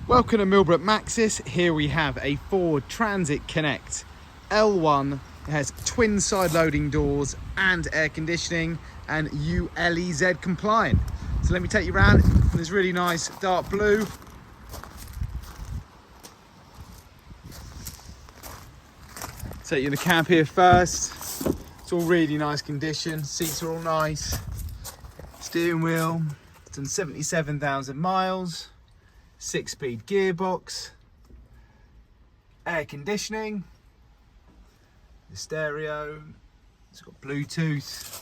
Welcome to Millbrook Maxis. Here we have a Ford Transit Connect L1. It has twin side loading doors and air conditioning and ULEZ compliant. So let me take you around in this really nice dark blue. Take you in the cab here first. It's all really nice condition. Seats are all nice. Steering wheel, it's done 77,000 miles. 6-speed gearbox, air conditioning, the stereo, it's got Bluetooth,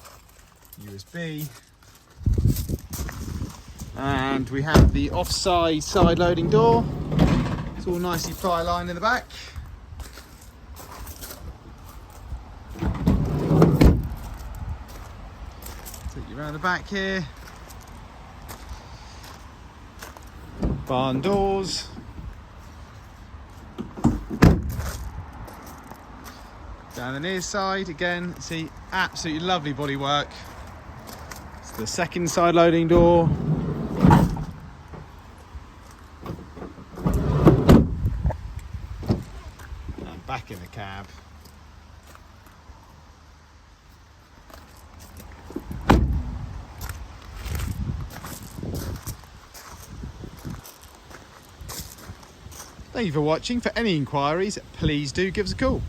USB, and we have the offside side loading door. It's all nicely ply lined in the back. Take you around the back here. Barn doors, down the near side again, see absolutely lovely bodywork. It's the second side loading door, and back in the cab. Thank you for watching. For any inquiries, please do give us a call.